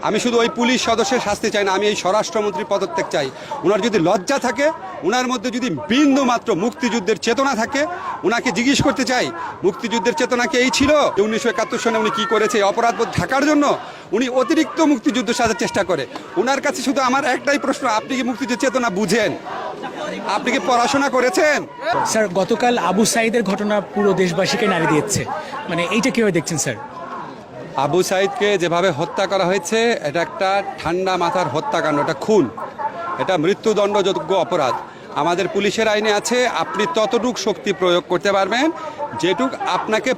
আমি শুধু ওই পুলিশ সদস্যের শাস্তি চাই না, আমি এই স্বরাষ্ট্রমন্ত্রীর পদত্যাগ চাই। ওনার যদি লজ্জা থাকে, ওনার মধ্যে যদি বিন্দু মাত্র মুক্তিযুদ্ধের চেতনা থাকে, ওনাকে জিজ্ঞেস করতে চাই মুক্তিযুদ্ধের চেতনা কি এই ছিল? 1971 সনে উনি কী করেছে? অপরাধবোধ ঢাকার জন্য উনি অতিরিক্ত মুক্তিযুদ্ধ সাজার চেষ্টা করে। ওনার কাছে শুধু আমার একটাই প্রশ্ন, আপনি কি মুক্তিযুদ্ধের চেতনা বুঝেন? আপনি কি পড়াশোনা করেছেন? স্যার, গতকাল আবু সাঈদের ঘটনা পুরো দেশবাসীকে নাড়ি দিয়েছে, মানে এইটা কিভাবে দেখছেন স্যার? আবু সাঈদকে যেভাবে হত্যা করা হয়েছে, এটা একটা ঠান্ডা মাথার হত্যাকাণ্ড, এটা খুন, এটা মৃত্যুদণ্ডযোগ্য অপরাধ। আমাদের পুলিশের আইনে আছে আপনি ততটুক শক্তি প্রয়োগ করতে পারবেন যেটুক আপনাকে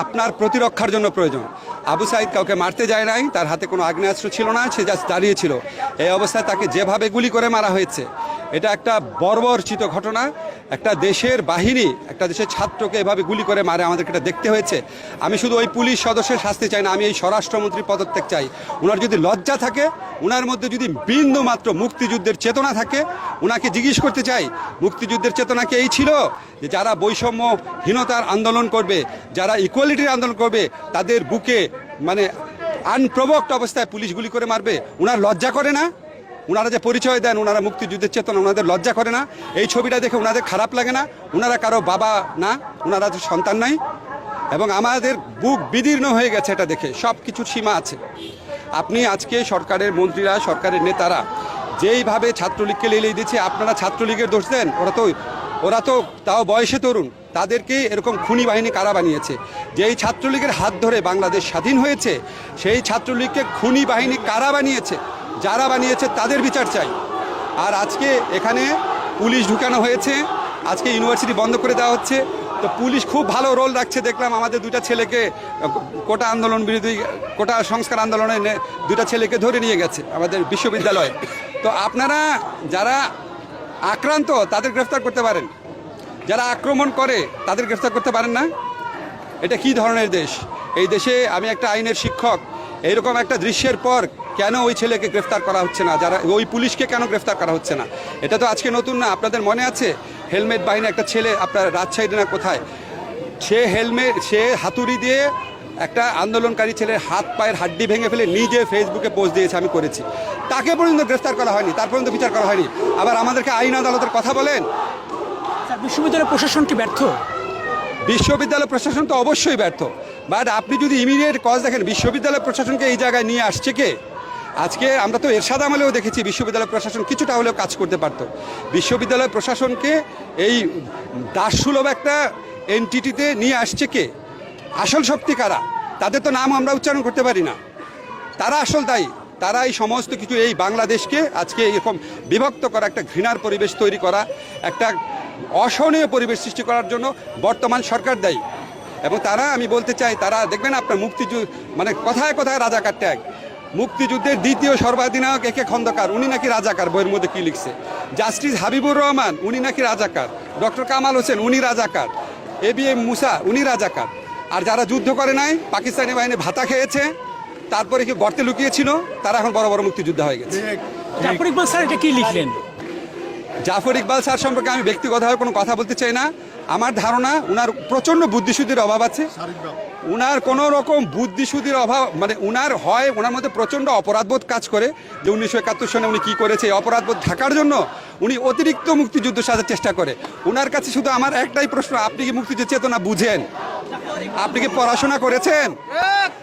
আপনার প্রতিরক্ষার জন্য প্রয়োজন। আবু সাঈদ কাউকে মারতে যায় নাই, তার হাতে কোনো আগ্নেয়াস্ত্র ছিল না, সে জাস্ট দাঁড়িয়েছিল। এই অবস্থায় তাকে যেভাবে গুলি করে মারা হয়েছে, এটা একটা বর্বরচিত ঘটনা। একটা দেশের বাহিনী একটা দেশের ছাত্রকে এভাবে গুলি করে মারে, আমাদেরকে এটা দেখতে হয়েছে। আমি শুধু ওই পুলিশ সদস্যের শাস্তি চাই না, আমি এই স্বরাষ্ট্রমন্ত্রীর পদত্যাগ চাই। ওনার যদি লজ্জা থাকে, ওনার মধ্যে যদি বিন্দু মাত্র মুক্তিযুদ্ধের চেতনা থাকে, ওনাকে জিজ্ঞেস করতে চাই মুক্তিযুদ্ধের চেতনা কি এই ছিল? যে যারা বৈষম্যহীনতার আন্দোলন করবে, যারা ইকুয়ালিটির আন্দোলন করবে, তাদের বুকে মানে আনপ্রভোক্ট অবস্থায় পুলিশ গুলি করে মারবে? ওনার লজ্জা করে না? ওনারা যে পরিচয় দেন ওনারা মুক্তিযুদ্ধের চেতনা, ওনাদের লজ্জা করে না? এই ছবিটা দেখে ওনাদের খারাপ লাগে না? ওনারা কারো বাবা না, ওনারা তো সন্তান নাই? এবং আমাদের বুক বিদীর্ণ হয়ে গেছে এটা দেখে। সব কিছুর সীমা আছে। আপনি আজকে সরকারের মন্ত্রীরা, সরকারের নেতারা যেইভাবে ছাত্রলীগকে লেলিয়ে দিচ্ছে, আপনারা ছাত্রলীগের দোষ দেন। ওরা তো তাও বয়সে তরুণ, তাদেরকে এরকম খুনি বাহিনী কারা বানিয়েছে? যেই ছাত্রলীগের হাত ধরে বাংলাদেশ স্বাধীন হয়েছে, সেই ছাত্রলীগকে খুনি বাহিনী কারা বানিয়েছে? যারা বানিয়েছে তাদের বিচার চাই। আর আজকে এখানে পুলিশ ঢুকানো হয়েছে, আজকে ইউনিভার্সিটি বন্ধ করে দেওয়া হচ্ছে। তো পুলিশ খুব ভালো রোল রাখছে দেখলাম। আমাদের দুইটা ছেলেকে কোটা আন্দোলন বিরোধী, কোটা সংস্কার আন্দোলনে দুইটা ছেলেকে ধরে নিয়ে গেছে আমাদের বিশ্ববিদ্যালয়ে। তো আপনারা যারা আক্রান্ত তাদের গ্রেফতার করতে পারেন, যারা আক্রমণ করে তাদের গ্রেফতার করতে পারেন না? এটা কি ধরনের দেশ? এই দেশে আমি একটা আইনের শিক্ষক, এইরকম একটা দৃশ্যের পর কেন ওই ছেলেকে গ্রেফতার করা হচ্ছে না? যারা ওই পুলিশকে কেন গ্রেফতার করা হচ্ছে না? এটা তো আজকে নতুন না। আপনাদের মনে আছে হেলমেট বাহিনী একটা ছেলে, আপনার রাজশাহী না কোথায়, সে হাতুড়ি দিয়ে একটা আন্দোলনকারী ছেলের হাত পায়ের হাড্ডি ভেঙে ফেলে নিজে ফেসবুকে পোস্ট দিয়েছে, আমি করেছি। তাকে পর্যন্ত গ্রেফতার করা হয়নি, তার পর্যন্ত বিচার করা হয়নি। আবার আমাদেরকে আইন আদালতের কথা বলেন। বিশ্ববিদ্যালয় প্রশাসন কি ব্যর্থ? বিশ্ববিদ্যালয় প্রশাসন তো অবশ্যই ব্যর্থ, বাট আপনি যদি ইমিডিয়েট কজ দেখেন, বিশ্ববিদ্যালয় প্রশাসনকে এই জায়গায় নিয়ে আসছে কে? আজকে আমরা তো এরশাদ আমলেও দেখেছি বিশ্ববিদ্যালয় প্রশাসন কিছুটা হলেও কাজ করতে পারতো। বিশ্ববিদ্যালয় প্রশাসনকে এই দাসসুলভ একটা এনটিটিতে নিয়ে আসছে কে? আসল শক্তি কারা? তাদের তো নাম আমরা উচ্চারণ করতে পারি না। তারা আসল দায়ী। তারা এই সমস্ত কিছু, এই বাংলাদেশকে আজকে এরকম বিভক্ত করা, একটা ঘৃণার পরিবেশ তৈরি করা, একটা অসহনীয় পরিবেশ সৃষ্টি করার জন্য বর্তমান সরকার দায়ী। এবং তারা, আমি বলতে চাই, তারা দেখবেন আপনার মানে কথায় কথায় রাজাকার ট্যাগ। মুক্তিযুদ্ধের দ্বিতীয় সর্বাধিনায়ক একে খন্দকার, উনি নাকি রাজাকার। বইয়ের মধ্যে কি লিখছে? জাস্টিস হাবিবুর রহমান, উনি নাকি রাজাকার। ডক্টর কামাল হোসেন, উনি রাজাকার। ABM মুসা, উনি রাজাকার। আর যারা যুদ্ধ করে নাই, পাকিস্তানি বাহিনী ভাতা খেয়েছে, তারপরে কি গর্তে লুকিয়েছিল, তারা এখন বড় বড় মুক্তিযোদ্ধা হয়ে গেছে। জাফর ইকবাল স্যার এটা কি লিখলেন? জাফর ইকবাল স্যার সম্পর্কে আমি ব্যক্তিগতভাবে কোনো কথা বলতে চাই না। আমার ধারণা উনার প্রচণ্ড বুদ্ধিশুদ্ধির অভাব আছে। উনার কোনো রকম বুদ্ধিশুদ্ধির অভাব, মানে ওনার মধ্যে প্রচণ্ড অপরাধবোধ কাজ করে। যে 1971 সনে উনি কী করেছে, এই অপরাধবোধ ঢাকার জন্য উনি অতিরিক্ত মুক্তিযুদ্ধ সাজার চেষ্টা করে। ওনার কাছে শুধু আমার একটাই প্রশ্ন, আপনি কি মুক্তিযুদ্ধের চেতনা বুঝেন? আপনি কি পড়াশোনা করেছেন?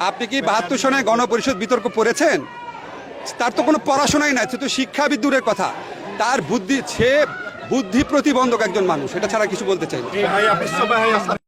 আপনি কি 72 সনে গণপরিষদ বিতর্ক পড়েছেন? তার তো কোনো পড়াশোনাই নাই, সে তো শিক্ষাবিদ দূরের কথা। তার বুদ্ধি প্রতিবন্ধক একজন মানুষ, এটা ছাড়া কিছু বলতে চাই না।